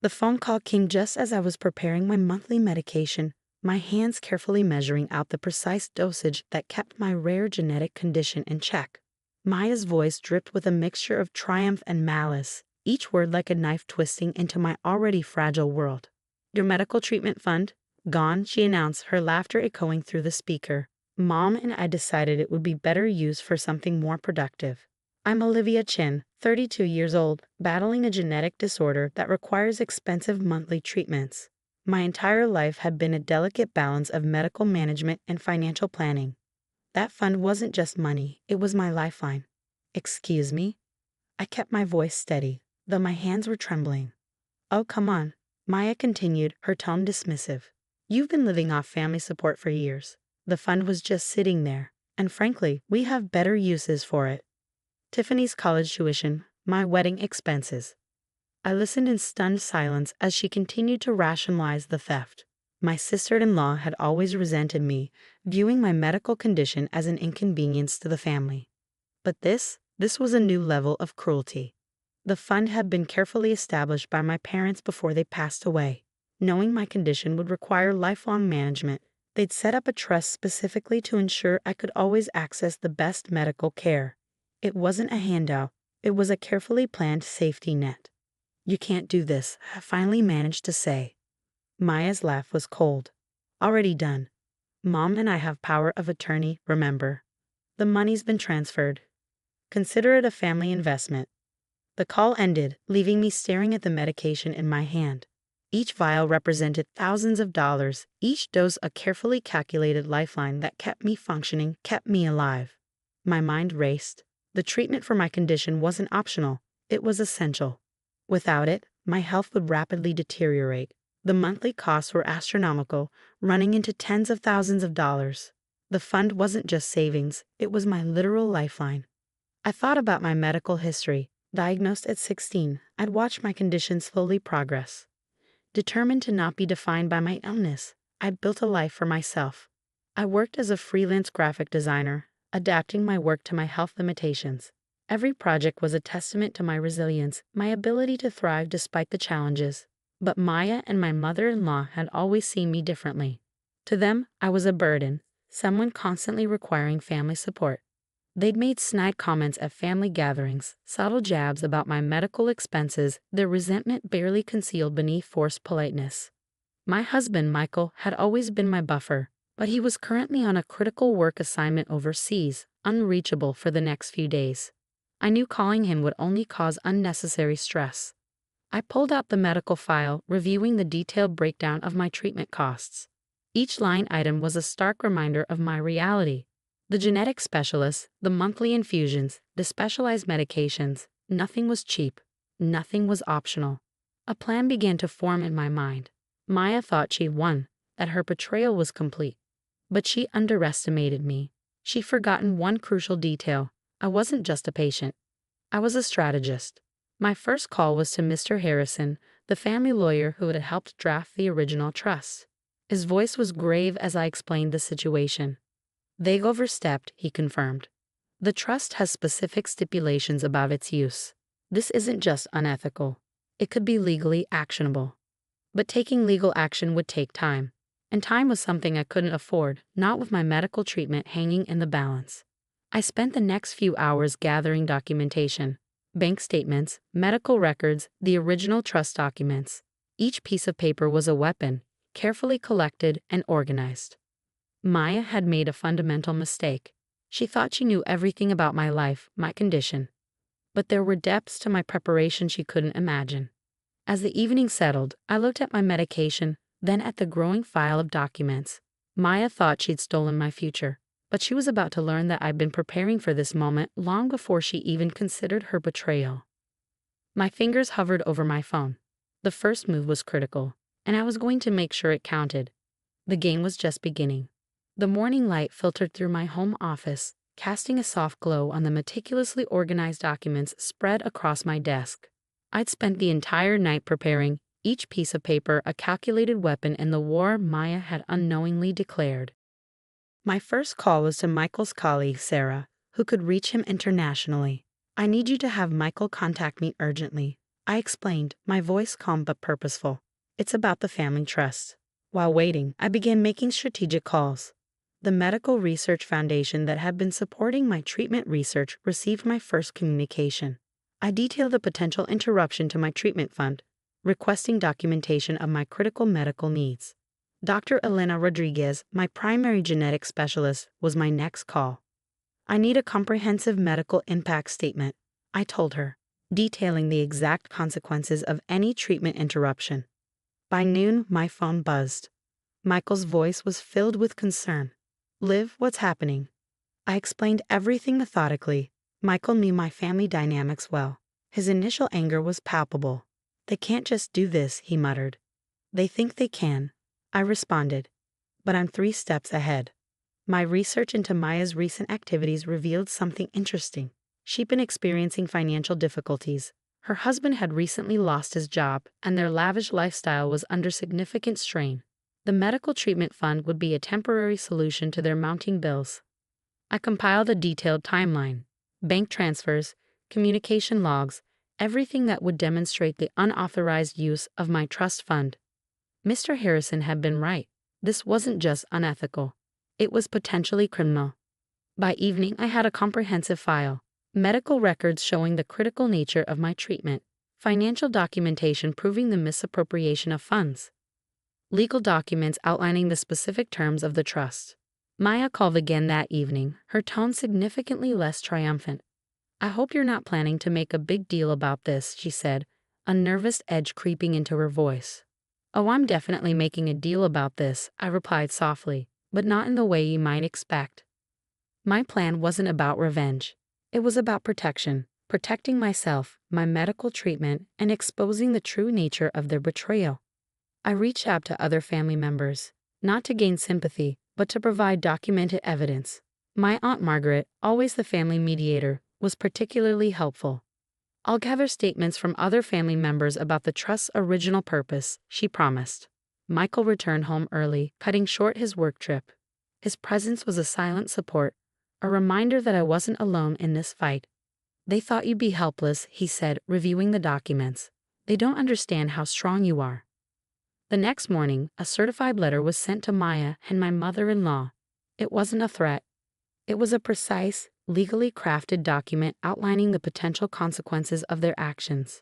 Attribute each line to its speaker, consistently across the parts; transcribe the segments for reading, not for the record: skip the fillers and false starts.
Speaker 1: The phone call came just as I was preparing my monthly medication, my hands carefully measuring out the precise dosage that kept my rare genetic condition in check. Maya's voice dripped with a mixture of triumph and malice, each word like a knife twisting into my already fragile world. "Your medical treatment fund? Gone," she announced, her laughter echoing through the speaker. "Mom and I decided it would be better used for something more productive. I'm Olivia Chin, 32 years old, battling a genetic disorder that requires expensive monthly treatments. My entire life had been a delicate balance of medical management and financial planning. That fund wasn't just money, it was my lifeline." "Excuse me?" I kept my voice steady, though my hands were trembling. "Oh, come on," Maya continued, her tone dismissive. "You've been living off family support for years. The fund was just sitting there, and frankly, we have better uses for it. Tiffany's college tuition, my wedding expenses." I listened in stunned silence as she continued to rationalize the theft. My sister-in-law had always resented me, viewing my medical condition as an inconvenience to the family. But this was a new level of cruelty. The fund had been carefully established by my parents before they passed away. Knowing my condition would require lifelong management, they'd set up a trust specifically to ensure I could always access the best medical care. It wasn't a handout, it was a carefully planned safety net. "You can't do this," I finally managed to say. Maya's laugh was cold. "Already done. Mom and I have power of attorney, remember. The money's been transferred. Consider it a family investment." The call ended, leaving me staring at the medication in my hand. Each vial represented thousands of dollars, each dose a carefully calculated lifeline that kept me functioning, kept me alive. My mind raced. The treatment for my condition wasn't optional, it was essential. Without it, my health would rapidly deteriorate. The monthly costs were astronomical, running into tens of thousands of dollars. The fund wasn't just savings, it was my literal lifeline. I thought about my medical history. Diagnosed at 16, I'd watched my condition slowly progress. Determined to not be defined by my illness, I'd built a life for myself. I worked as a freelance graphic designer, adapting my work to my health limitations. Every project was a testament to my resilience, my ability to thrive despite the challenges. But Maya and my mother-in-law had always seen me differently. To them, I was a burden, someone constantly requiring family support. They'd made snide comments at family gatherings, subtle jabs about my medical expenses, their resentment barely concealed beneath forced politeness. My husband, Michael, had always been my buffer, but he was currently on a critical work assignment overseas, unreachable for the next few days. I knew calling him would only cause unnecessary stress. I pulled out the medical file, reviewing the detailed breakdown of my treatment costs. Each line item was a stark reminder of my reality. The genetic specialists, the monthly infusions, the specialized medications, nothing was cheap, nothing was optional. A plan began to form in my mind. Maya thought she'd won, that her betrayal was complete. But she underestimated me. She'd forgotten one crucial detail. I wasn't just a patient. I was a strategist. My first call was to Mr. Harrison, the family lawyer who had helped draft the original trust. His voice was grave as I explained the situation. "They've overstepped," he confirmed. "The trust has specific stipulations about its use. This isn't just unethical. It could be legally actionable. But taking legal action would take time. And time was something I couldn't afford, not with my medical treatment hanging in the balance." I spent the next few hours gathering documentation. Bank statements, medical records, the original trust documents. Each piece of paper was a weapon, carefully collected and organized. Maya had made a fundamental mistake. She thought she knew everything about my life, my condition. But there were depths to my preparation she couldn't imagine. As the evening settled, I looked at my medication, then at the growing file of documents. Maya thought she'd stolen my future, but she was about to learn that I'd been preparing for this moment long before she even considered her betrayal. My fingers hovered over my phone. The first move was critical, and I was going to make sure it counted. The game was just beginning. The morning light filtered through my home office, casting a soft glow on the meticulously organized documents spread across my desk. I'd spent the entire night preparing, each piece of paper a calculated weapon in the war Maya had unknowingly declared. My first call was to Michael's colleague, Sarah, who could reach him internationally. "I need you to have Michael contact me urgently. I explained, my voice calm but purposeful. It's about the family trust. While waiting, I began making strategic calls. The Medical Research Foundation that had been supporting my treatment research received my first communication. I detailed the potential interruption to my treatment fund, requesting documentation of my critical medical needs. Dr. Elena Rodriguez, my primary genetic specialist, was my next call. I need a comprehensive medical impact statement, I told her, detailing the exact consequences of any treatment interruption. By noon, my phone buzzed. Michael's voice was filled with concern. Liv, what's happening? I explained everything methodically. Michael knew my family dynamics well. His initial anger was palpable. They can't just do this, he muttered. They think they can, I responded. But I'm 3 steps ahead. My research into Maya's recent activities revealed something interesting. She'd been experiencing financial difficulties. Her husband had recently lost his job, and their lavish lifestyle was under significant strain. The medical treatment fund would be a temporary solution to their mounting bills. I compiled a detailed timeline, bank transfers, communication logs, everything that would demonstrate the unauthorized use of my trust fund. Mr. Harrison had been right. This wasn't just unethical. It was potentially criminal. By evening, I had a comprehensive file. Medical records showing the critical nature of my treatment, financial documentation proving the misappropriation of funds, legal documents outlining the specific terms of the trust. Maya called again that evening, her tone significantly less triumphant. I hope you're not planning to make a big deal about this, she said, a nervous edge creeping into her voice. Oh, I'm definitely making a deal about this, I replied softly, but not in the way you might expect. My plan wasn't about revenge. It was about protection, protecting myself, my medical treatment, and exposing the true nature of their betrayal. I reached out to other family members, not to gain sympathy, but to provide documented evidence. My Aunt Margaret, always the family mediator, was particularly helpful. I'll gather statements from other family members about the trust's original purpose, she promised. Michael returned home early, cutting short his work trip. His presence was a silent support, a reminder that I wasn't alone in this fight. They thought you'd be helpless, he said, reviewing the documents. They don't understand how strong you are. The next morning, a certified letter was sent to Maya and my mother-in-law. It wasn't a threat. It was a precise, legally crafted document outlining the potential consequences of their actions.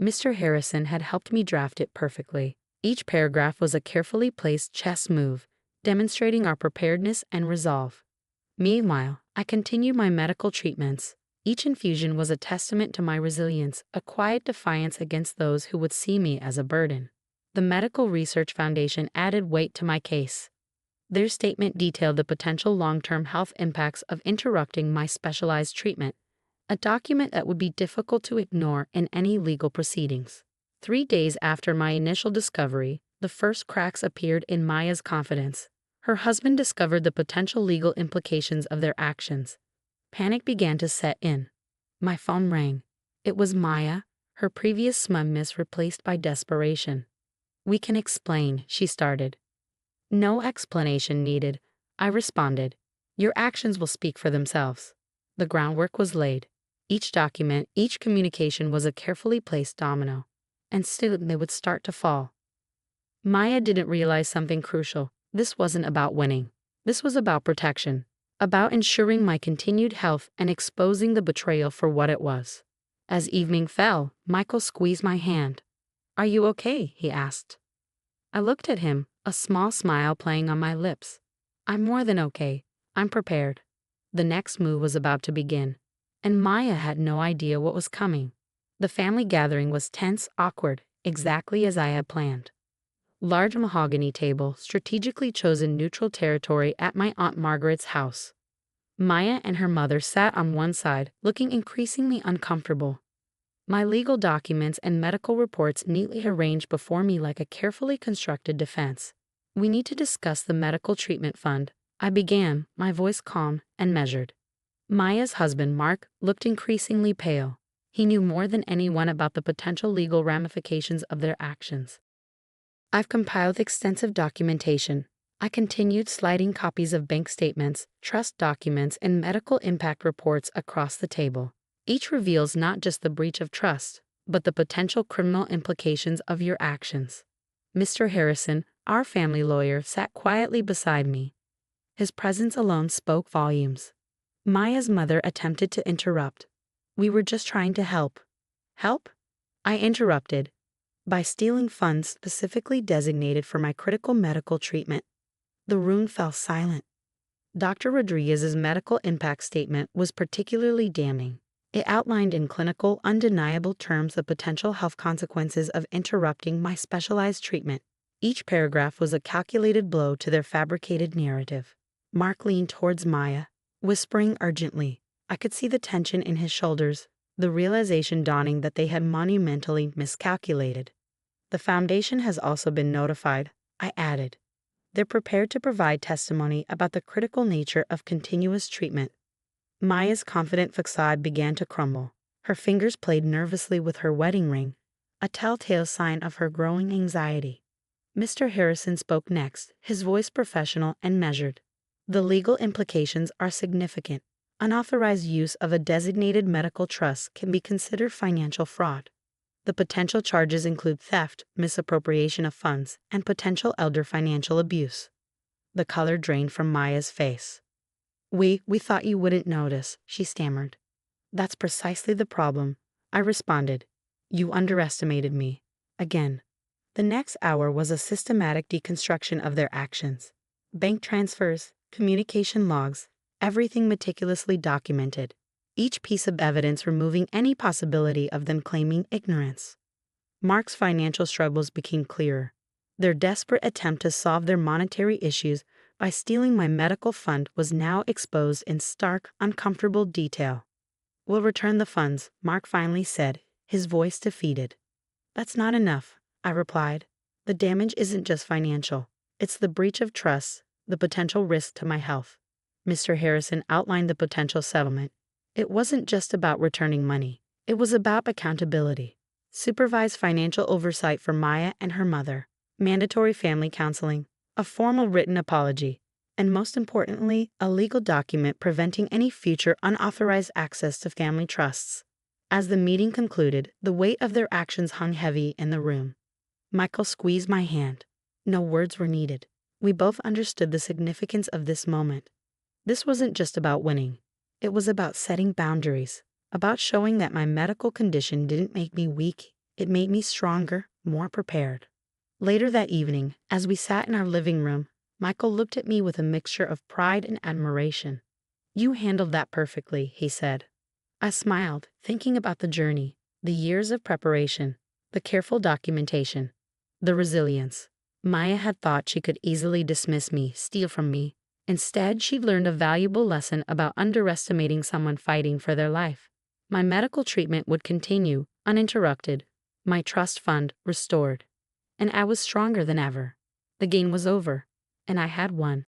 Speaker 1: Mr. Harrison had helped me draft it perfectly. Each paragraph was a carefully placed chess move, demonstrating our preparedness and resolve. Meanwhile, I continued my medical treatments. Each infusion was a testament to my resilience, a quiet defiance against those who would see me as a burden. The Medical Research Foundation added weight to my case. Their statement detailed the potential long-term health impacts of interrupting my specialized treatment, a document that would be difficult to ignore in any legal proceedings. 3 days after my initial discovery, the first cracks appeared in Maya's confidence. Her husband discovered the potential legal implications of their actions. Panic began to set in. My phone rang. It was Maya, her previous smugness replaced by desperation. We can explain, she started. No explanation needed, I responded. Your actions will speak for themselves. The groundwork was laid. Each document, each communication was a carefully placed domino. And soon they would start to fall. Maya didn't realize something crucial. This wasn't about winning. This was about protection, about ensuring my continued health and exposing the betrayal for what it was. As evening fell, Michael squeezed my hand. Are you okay? He asked. I looked at him, a small smile playing on my lips. I'm more than okay. I'm prepared. The next move was about to begin, and Maya had no idea what was coming. The family gathering was tense, awkward, exactly as I had planned. Large mahogany table, strategically chosen neutral territory at my Aunt Margaret's house. Maya and her mother sat on one side, looking increasingly uncomfortable. My legal documents and medical reports neatly arranged before me like a carefully constructed defense. We need to discuss the medical treatment fund, I began, my voice calm and measured. Maya's husband, Mark, looked increasingly pale. He knew more than anyone about the potential legal ramifications of their actions. I've compiled extensive documentation. I continued sliding copies of bank statements, trust documents, and medical impact reports across the table. Each reveals not just the breach of trust, but the potential criminal implications of your actions. Mr. Harrison, our family lawyer, sat quietly beside me. His presence alone spoke volumes. Maya's mother attempted to interrupt. We were just trying to help. Help? I interrupted. By stealing funds specifically designated for my critical medical treatment. The room fell silent. Dr. Rodriguez's medical impact statement was particularly damning. It outlined in clinical, undeniable terms the potential health consequences of interrupting my specialized treatment. Each paragraph was a calculated blow to their fabricated narrative. Mark leaned towards Maya, whispering urgently. I could see the tension in his shoulders, the realization dawning that they had monumentally miscalculated. The Foundation has also been notified, I added. They're prepared to provide testimony about the critical nature of continuous treatment. Maya's confident facade began to crumble. Her fingers played nervously with her wedding ring, a telltale sign of her growing anxiety. Mr. Harrison spoke next, his voice professional and measured. The legal implications are significant. Unauthorized use of a designated medical trust can be considered financial fraud. The potential charges include theft, misappropriation of funds, and potential elder financial abuse. The color drained from Maya's face. We thought you wouldn't notice, she stammered. That's precisely the problem, I responded. You underestimated me. Again. The next hour was a systematic deconstruction of their actions. Bank transfers, communication logs, everything meticulously documented. Each piece of evidence removing any possibility of them claiming ignorance. Mark's financial struggles became clearer. Their desperate attempt to solve their monetary issues by stealing my medical fund was now exposed in stark, uncomfortable detail. We'll return the funds, Mark finally said, his voice defeated. That's not enough, I replied. The damage isn't just financial. It's the breach of trust, the potential risk to my health. Mr. Harrison outlined the potential settlement. It wasn't just about returning money. It was about accountability. Supervised financial oversight for Maya and her mother, mandatory family counseling, a formal written apology, and most importantly, a legal document preventing any future unauthorized access to family trusts. As the meeting concluded, the weight of their actions hung heavy in the room. Michael squeezed my hand. No words were needed. We both understood the significance of this moment. This wasn't just about winning. It was about setting boundaries, about showing that my medical condition didn't make me weak, it made me stronger, more prepared. Later that evening, as we sat in our living room, Michael looked at me with a mixture of pride and admiration. You handled that perfectly, he said. I smiled, thinking about the journey, the years of preparation, the careful documentation, the resilience. Maya had thought she could easily dismiss me, steal from me. Instead, she learned a valuable lesson about underestimating someone fighting for their life. My medical treatment would continue, uninterrupted, my trust fund restored. And I was stronger than ever. The game was over, and I had won.